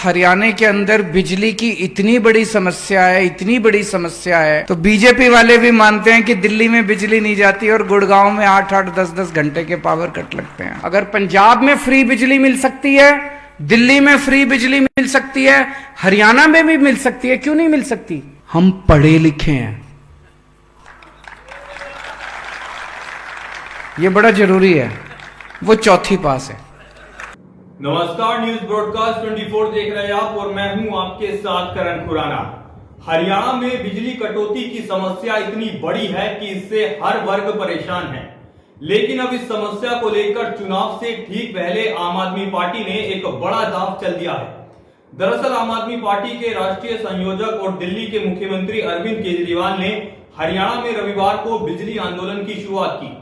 हरियाणा के अंदर बिजली की इतनी बड़ी समस्या है, इतनी बड़ी समस्या है, तो बीजेपी वाले भी मानते हैं कि दिल्ली में बिजली नहीं जाती और गुड़गांव में 8-8, 10-10 घंटे के पावर कट लगते हैं। अगर पंजाब में फ्री बिजली मिल सकती है, दिल्ली में फ्री बिजली मिल सकती है, हरियाणा में भी मिल सकती है, क्यों नहीं मिल सकती? हम पढ़े लिखे हैं, ये बड़ा जरूरी है। वो चौथी पास है। नमस्कार, न्यूज ब्रॉडकास्ट 24 देख रहे हैं आप और मैं हूं आपके साथ करण खुराना। हरियाणा में बिजली कटौती की समस्या इतनी बड़ी है कि इससे हर वर्ग परेशान है, लेकिन अब इस समस्या को लेकर चुनाव से ठीक पहले आम आदमी पार्टी ने एक बड़ा दांव चल दिया है। दरअसल आम आदमी पार्टी के राष्ट्रीय संयोजक और दिल्ली के मुख्यमंत्री अरविंद केजरीवाल ने हरियाणा में रविवार को बिजली आंदोलन की शुरुआत की।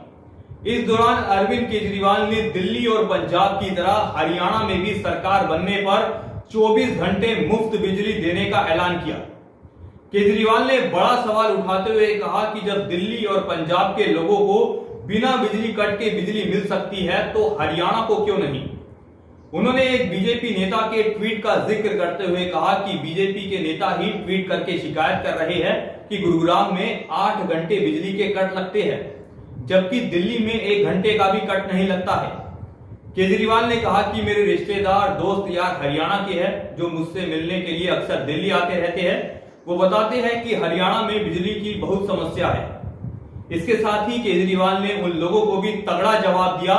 इस दौरान अरविंद केजरीवाल ने दिल्ली और पंजाब की तरह हरियाणा में भी सरकार बनने पर 24 घंटे मुफ्त बिजली देने का ऐलान किया। केजरीवाल ने बड़ा सवाल उठाते हुए कहा कि जब दिल्ली और पंजाब के लोगों को बिना बिजली कट के बिजली मिल सकती है तो हरियाणा को क्यों नहीं। उन्होंने एक बीजेपी नेता के ट्वीट का जिक्र करते हुए कहा कि बीजेपी के नेता ही ट्वीट करके शिकायत कर रहे हैं कि गुरुग्राम में 8 घंटे बिजली के कट लगते हैं, जबकि दिल्ली में 1 घंटे का भी कट नहीं लगता है। केजरीवाल ने कहा कि मेरे रिश्तेदार, दोस्त यार हरियाणा के हैं जो मुझसे मिलने के लिए अक्सर दिल्ली आते रहते हैं। वो बताते हैं कि हरियाणा में बिजली की बहुत समस्या है। इसके साथ ही केजरीवाल ने उन लोगों को भी तगड़ा जवाब दिया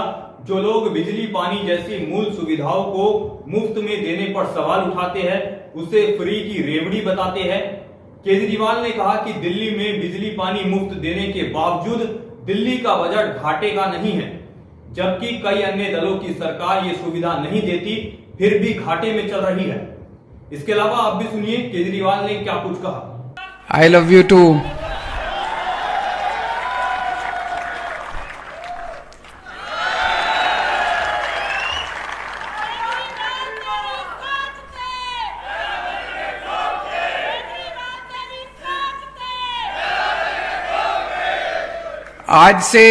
जो लोग बिजली पानी जैसी मूल सुविधाओं को मुफ्त में देने पर सवाल उठाते हैं, उसे फ्री की रेवड़ी बताते हैं। केजरीवाल ने कहा कि दिल्ली में बिजली पानी मुफ्त देने के बावजूद दिल्ली का बजट घाटे का नहीं है, जबकि कई अन्य दलों की सरकार ये सुविधा नहीं देती फिर भी घाटे में चल रही है। इसके अलावा आप भी सुनिए केजरीवाल ने क्या कुछ कहा। I love you too. आज से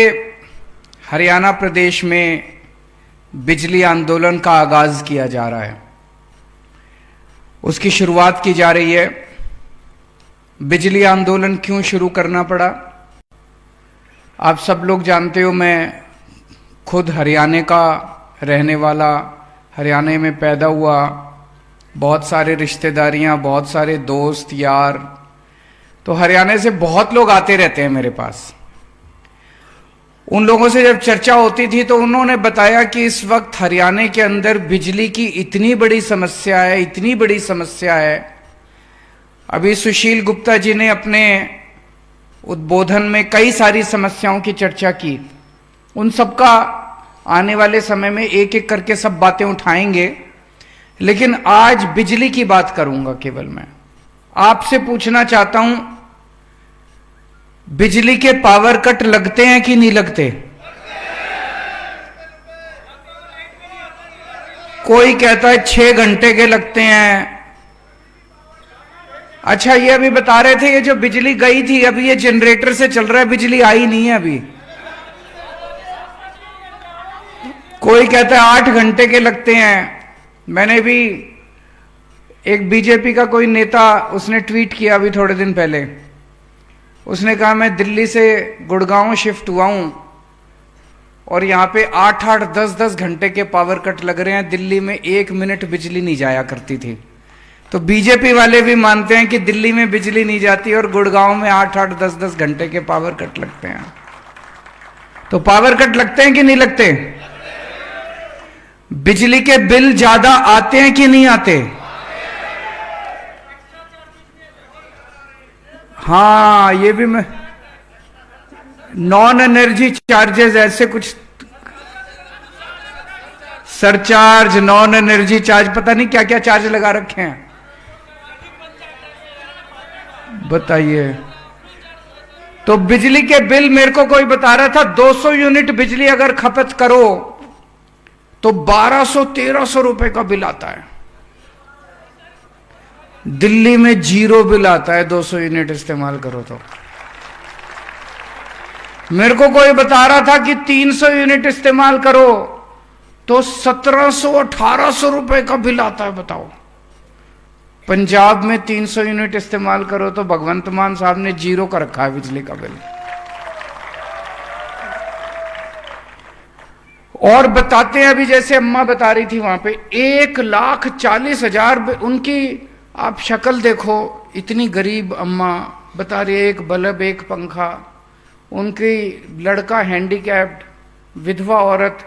हरियाणा प्रदेश में बिजली आंदोलन का आगाज किया जा रहा है, उसकी शुरुआत की जा रही है। बिजली आंदोलन क्यों शुरू करना पड़ा, आप सब लोग जानते हो। मैं खुद हरियाणा का रहने वाला, हरियाणा में पैदा हुआ, बहुत सारे रिश्तेदारियां, बहुत सारे दोस्त यार, तो हरियाणा से बहुत लोग आते रहते हैं मेरे पास। उन लोगों से जब चर्चा होती थी तो उन्होंने बताया कि इस वक्त हरियाणा के अंदर बिजली की इतनी बड़ी समस्या है, इतनी बड़ी समस्या है। अभी सुशील गुप्ता जी ने अपने उद्बोधन में कई सारी समस्याओं की चर्चा की। उन सबका आने वाले समय में एक एक करके सब बातें उठाएंगे, लेकिन आज बिजली की बात करूंगा केवल। मैं आपसे पूछना चाहता हूं, बिजली के पावर कट लगते हैं कि नहीं लगते? कोई कहता है 6 घंटे के लगते हैं। अच्छा, ये अभी बता रहे थे ये जो बिजली गई थी अभी ये जनरेटर से चल रहा है, बिजली आई नहीं है अभी। कोई कहता है 8 घंटे के लगते हैं। मैंने भी एक बीजेपी का कोई नेता, उसने ट्वीट किया अभी थोड़े दिन पहले। उसने कहा मैं दिल्ली से गुड़गांव शिफ्ट हुआ हूं और यहां पे 8-8, 10-10 घंटे के पावर कट लग रहे हैं। दिल्ली में 1 मिनट बिजली नहीं जाया करती थी। तो बीजेपी वाले भी मानते हैं कि दिल्ली में बिजली नहीं जाती और गुड़गांव में 8-8, 10-10 घंटे के पावर कट लगते हैं। तो पावर कट लगते हैं कि नहीं लगते? बिजली के बिल ज्यादा आते हैं कि नहीं आते? हाँ, ये भी मैं, नॉन एनर्जी चार्जेस, ऐसे कुछ सरचार्ज, नॉन एनर्जी चार्ज, पता नहीं क्या क्या चार्ज लगा रखे हैं। बताइए। तो बिजली के बिल, मेरे को कोई बता रहा था 200 यूनिट बिजली अगर खपत करो तो 1200-1300 रुपए का बिल आता है। दिल्ली में 0 बिल आता है 200 यूनिट इस्तेमाल करो तो। मेरे को कोई बता रहा था कि 300 यूनिट इस्तेमाल करो तो 1700-1800 रुपए का बिल आता है। बताओ, पंजाब में 300 यूनिट इस्तेमाल करो तो भगवंत मान साहब ने 0 का रखा है बिजली का बिल। और बताते हैं, अभी जैसे अम्मा बता रही थी वहां पे 1,40,000 उनकी, आप शक्ल देखो, इतनी गरीब अम्मा बता रही है, एक बल्ब एक पंखा, उनकी लड़का हैंडीकैप्ड, विधवा औरत,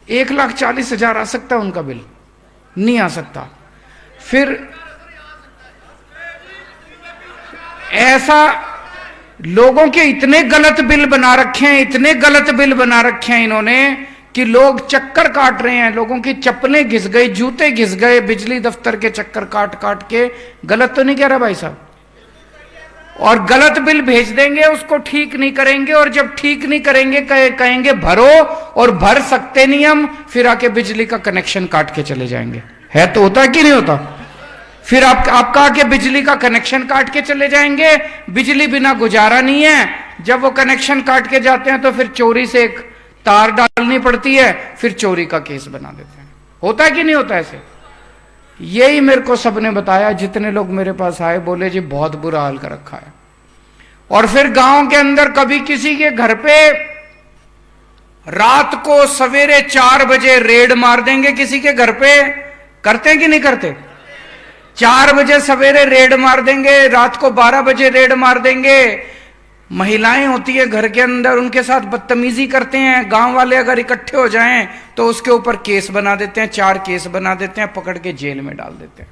1,40,000 आ सकता है उनका बिल? नहीं आ सकता। फिर ऐसा लोगों के इतने गलत बिल बना रखे हैं, इतने गलत बिल बना रखे हैं इन्होंने कि लोग चक्कर काट रहे हैं, लोगों की चप्पलें घिस गई, जूते घिस गए बिजली दफ्तर के चक्कर काट काट के। गलत तो नहीं कह रहा भाई साहब? और गलत बिल भेज देंगे, उसको ठीक नहीं करेंगे, और जब ठीक नहीं करेंगे कहेंगे भरो, और भर सकते नहीं हम, फिर आके बिजली का कनेक्शन काट के चले जाएंगे। है तो होता कि नहीं होता? फिर आपका आके बिजली का कनेक्शन काट के चले जाएंगे, बिजली बिना गुजारा नहीं है। जब वो कनेक्शन काट के जाते हैं तो फिर चोरी से एक तार डालनी पड़ती है, फिर चोरी का केस बना देते हैं। होता है कि नहीं होता ऐसे? यही मेरे को सबने बताया, जितने लोग मेरे पास आए बोले जी बहुत बुरा हाल कर रखा है। और फिर गांव के अंदर कभी किसी के घर पे रात को सवेरे 4 बजे रेड मार देंगे, किसी के घर पे करते हैं कि नहीं करते? 4 बजे सवेरे रेड मार देंगे, रात को 12 बजे रेड मार देंगे। महिलाएं होती है घर के अंदर, उनके साथ बदतमीजी करते हैं। गांव वाले अगर इकट्ठे हो जाएं तो उसके ऊपर केस बना देते हैं, 4 केस बना देते हैं, पकड़ के जेल में डाल देते हैं।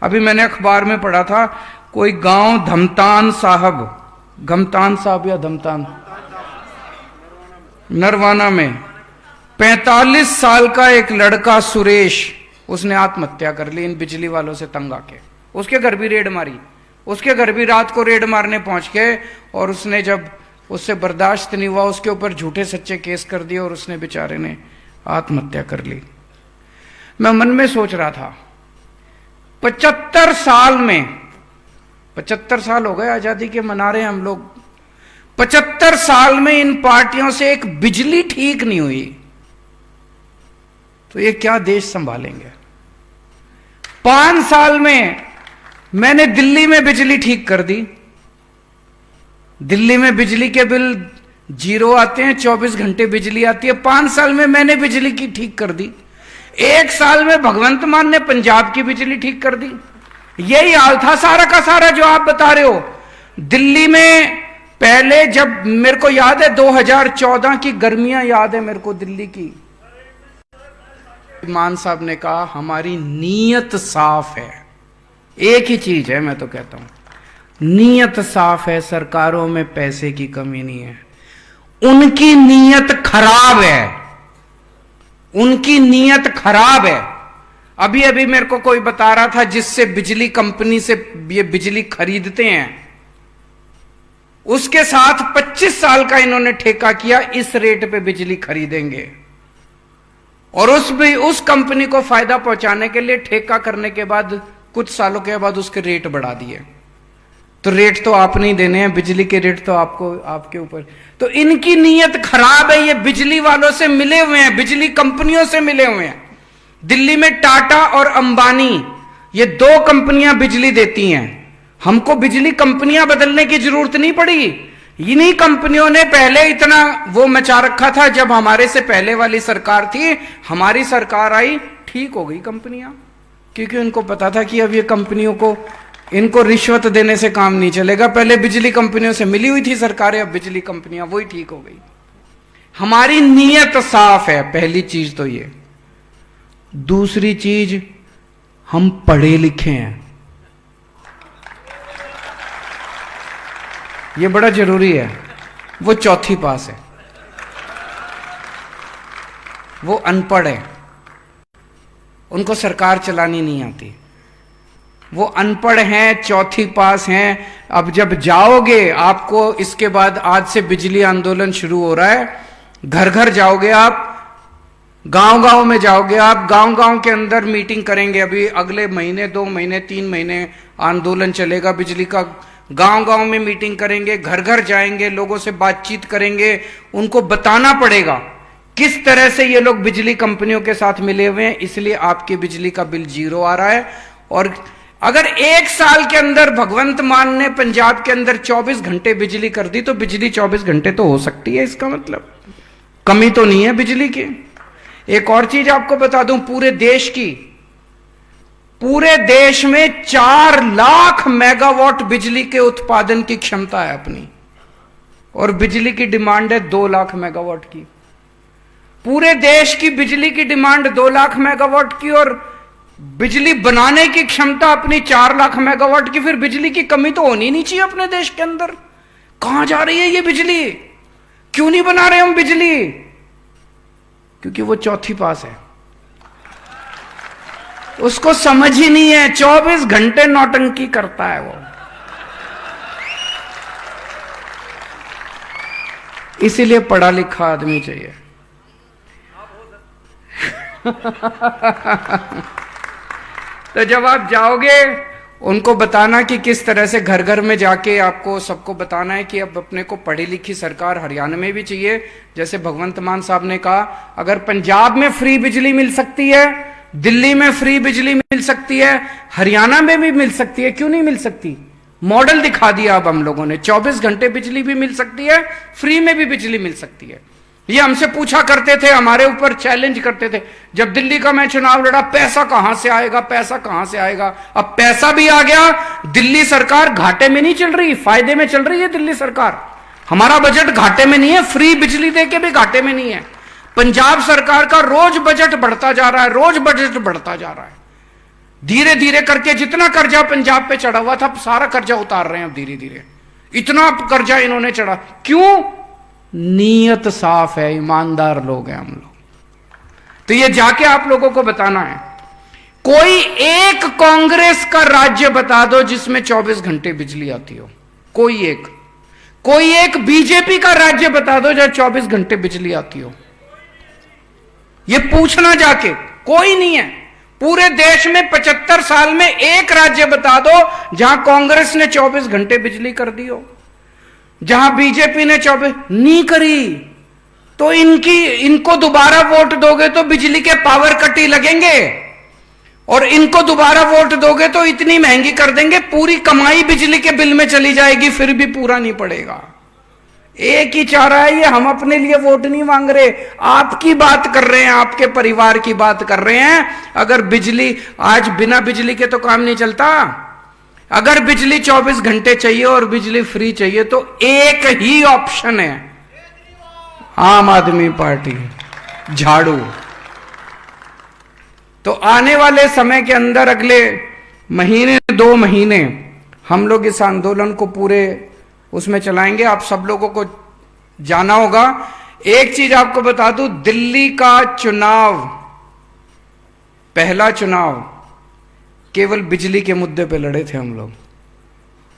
अभी मैंने अखबार में पढ़ा था, कोई गांव धमतान साहब, घमतान साहब या धमतान, नरवाना में 45 साल का एक लड़का सुरेश, उसने आत्महत्या कर ली इन बिजली वालों से तंग आके। उसके घर भी रेड मारी, उसके घर भी रात को रेड मारने पहुंच गए, और उसने जब उससे बर्दाश्त नहीं हुआ उसके ऊपर झूठे सच्चे केस कर दिए, और उसने बेचारे ने आत्महत्या कर ली। मैं मन में सोच रहा था 75 साल में, 75 साल हो गए आजादी के मना रहे हैं हम लोग, 75 साल में इन पार्टियों से एक बिजली ठीक नहीं हुई, तो ये क्या देश संभालेंगे? 5 साल में मैंने दिल्ली में बिजली ठीक कर दी। दिल्ली में बिजली के बिल 0 आते हैं, 24 घंटे बिजली आती है। 5 साल में मैंने बिजली की ठीक कर दी। 1 साल में भगवंत मान ने पंजाब की बिजली ठीक कर दी। यही हाल था सारा का सारा जो आप बता रहे हो। दिल्ली में पहले, जब मेरे को याद है 2014 की गर्मियां याद है मेरे को दिल्ली की, मान साहब ने कहा हमारी नीयत साफ है। एक ही चीज है, मैं तो कहता हूं नीयत साफ है, सरकारों में पैसे की कमी नहीं है। उनकी नीयत खराब है, उनकी नीयत खराब है। अभी अभी मेरे को कोई बता रहा था, जिससे बिजली कंपनी से ये बिजली खरीदते हैं, उसके साथ 25 साल का इन्होंने ठेका किया, इस रेट पे बिजली खरीदेंगे, और उस कंपनी को फायदा पहुंचाने के लिए ठेका करने के बाद कुछ सालों के बाद उसके रेट बढ़ा दिए। तो रेट तो आप नहीं देने हैं, बिजली के रेट तो आपको, आपके ऊपर। तो इनकी नीयत खराब है, ये बिजली वालों से मिले हुए हैं, बिजली कंपनियों से मिले हुए हैं। दिल्ली में टाटा और अंबानी, ये 2 कंपनियां बिजली देती हैं। हमको बिजली कंपनियां बदलने की जरूरत नहीं पड़ी, इन्हीं कंपनियों ने पहले इतना वो मचा रखा था। जब हमारे से पहले वाली सरकार थी, हमारी सरकार आई, ठीक हो गई कंपनियां, क्योंकि उनको पता था कि अब ये कंपनियों को, इनको रिश्वत देने से काम नहीं चलेगा। पहले बिजली कंपनियों से मिली हुई थी सरकारें, अब बिजली कंपनियां वही ठीक हो गई। हमारी नीयत साफ है, पहली चीज तो ये। दूसरी चीज, हम पढ़े लिखे हैं, ये बड़ा जरूरी है। वो 4th पास है, वो अनपढ़ है, उनको सरकार चलानी नहीं आती। वो अनपढ़ हैं, 4th पास हैं। अब जब जाओगे, आपको इसके बाद, आज से बिजली आंदोलन शुरू हो रहा है, घर घर जाओगे आप, गांव गांव में जाओगे आप, गांव गांव के अंदर मीटिंग करेंगे। अभी अगले महीने, 2 महीने, 3 महीने आंदोलन चलेगा बिजली का। गांव गांव में मीटिंग करेंगे, घर घर जाएंगे, लोगों से बातचीत करेंगे, उनको बताना पड़ेगा किस तरह से ये लोग बिजली कंपनियों के साथ मिले हुए हैं, इसलिए आपकी बिजली का बिल 0 आ रहा है। और अगर 1 साल के अंदर भगवंत मान ने पंजाब के अंदर 24 घंटे बिजली कर दी तो बिजली 24 घंटे तो हो सकती है, इसका मतलब कमी तो नहीं है बिजली की। एक और चीज आपको बता दूं, पूरे देश में 4 लाख मेगावाट बिजली के उत्पादन की क्षमता है अपनी, और बिजली की डिमांड है 2 लाख मेगावाट की। पूरे देश की बिजली की डिमांड 2 लाख मेगावाट की और बिजली बनाने की क्षमता अपनी 4 लाख मेगावाट की। फिर बिजली की कमी तो होनी नहीं चाहिए अपने देश के अंदर। कहां जा रही है ये बिजली? क्यों नहीं बना रहे हम बिजली? क्योंकि वो चौथी पास है, उसको समझ ही नहीं है, 24 घंटे नौटंकी करता है वो। इसीलिए पढ़ा लिखा आदमी चाहिए। तो जब आप जाओगे उनको बताना कि किस तरह से घर घर में जाके आपको सबको बताना है कि अब अपने को पढ़ी लिखी सरकार हरियाणा में भी चाहिए। जैसे भगवंत मान साहब ने कहा, अगर पंजाब में फ्री बिजली मिल सकती है, दिल्ली में फ्री बिजली मिल सकती है, हरियाणा में भी मिल सकती है, क्यों नहीं मिल सकती? मॉडल दिखा दिया अब हम लोगों ने। 24 घंटे बिजली भी मिल सकती है, फ्री में भी बिजली मिल सकती है। ये हमसे पूछा करते थे, हमारे ऊपर चैलेंज करते थे जब दिल्ली का मैं चुनाव लड़ा, पैसा कहां से आएगा, पैसा कहां से आएगा। अब पैसा भी आ गया, दिल्ली सरकार घाटे में नहीं चल रही, फायदे में चल रही है दिल्ली सरकार। हमारा बजट घाटे में नहीं है, फ्री बिजली देके भी घाटे में नहीं है। पंजाब सरकार का रोज बजट बढ़ता जा रहा है, रोज बजट बढ़ता जा रहा है। धीरे धीरे करके जितना कर्जा पंजाब पे चढ़ा हुआ था, सारा कर्जा उतार रहे हैं अब धीरे धीरे। इतना कर्जा इन्होंने चढ़ा, क्यों? नीयत साफ है, ईमानदार लोग हैं हम लोग। तो ये जाके आप लोगों को बताना है। कोई एक कांग्रेस का राज्य बता दो जिसमें 24 घंटे बिजली आती हो, कोई एक बीजेपी का राज्य बता दो जहां 24 घंटे बिजली आती हो। ये पूछना जाके, कोई नहीं है। पूरे देश में 75 साल में एक राज्य बता दो जहां कांग्रेस ने 24 घंटे बिजली कर दी हो, जहां बीजेपी ने 24 नहीं करी। तो इनको दोबारा वोट दोगे तो बिजली के पावर कट ही लगेंगे, और इनको दोबारा वोट दोगे तो इतनी महंगी कर देंगे, पूरी कमाई बिजली के बिल में चली जाएगी, फिर भी पूरा नहीं पड़ेगा। एक ही चाह रहा है ये, हम अपने लिए वोट नहीं मांग रहे, आपकी बात कर रहे हैं, आपके परिवार की बात कर रहे हैं। अगर बिजली, आज बिना बिजली के तो काम नहीं चलता। अगर बिजली 24 घंटे चाहिए और बिजली फ्री चाहिए तो एक ही ऑप्शन है, आम आदमी पार्टी, झाड़ू। तो आने वाले समय के अंदर, अगले महीने 2 महीने, हम लोग इस आंदोलन को पूरे उसमें चलाएंगे। आप सब लोगों को जाना होगा। एक चीज आपको बता दूं, दिल्ली का चुनाव, पहला चुनाव केवल बिजली के मुद्दे पे लड़े थे हम लोग,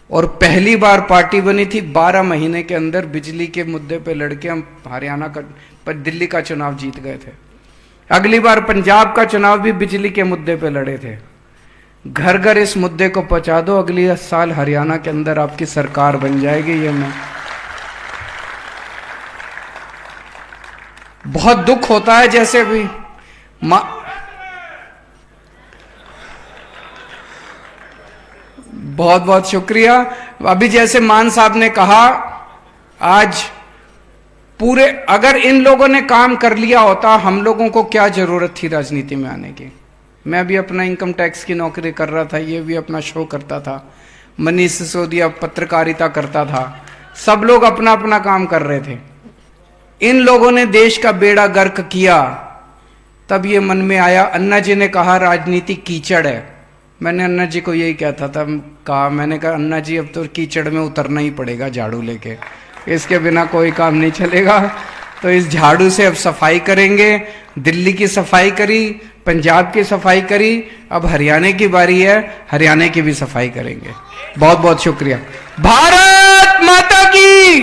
और पहली बार पार्टी बनी थी 12 महीने के अंदर बिजली के मुद्दे पे लड़के हम हरियाणा का, पर दिल्ली का चुनाव जीत गए थे। अगली बार पंजाब का चुनाव भी बिजली के मुद्दे पे लड़े थे। घर घर इस मुद्दे को पहुंचा दो, अगली साल हरियाणा के अंदर आपकी सरकार बन जाएगी। ये मैं, बहुत दुख होता है, जैसे अभी बहुत बहुत शुक्रिया। अभी जैसे मान साहब ने कहा, आज पूरे, अगर इन लोगों ने काम कर लिया होता, हम लोगों को क्या जरूरत थी राजनीति में आने की। मैं भी अपना इनकम टैक्स की नौकरी कर रहा था, ये भी अपना शो करता था, मनीष सिसोदिया पत्रकारिता करता था, सब लोग अपना अपना काम कर रहे थे। इन लोगों ने देश का बेड़ा गर्क किया, तब ये मन में आया। अन्ना जी ने कहा राजनीति कीचड़ है, मैंने अन्ना जी को यही कहता था, मैंने कहा अन्ना जी अब तो कीचड़ में उतरना ही पड़ेगा झाड़ू लेके, इसके बिना कोई काम नहीं चलेगा। तो इस झाड़ू से अब सफाई करेंगे। दिल्ली की सफाई करी, पंजाब की सफाई करी, अब हरियाणा की बारी है, हरियाणा की भी सफाई करेंगे। बहुत बहुत शुक्रिया। भारत माता की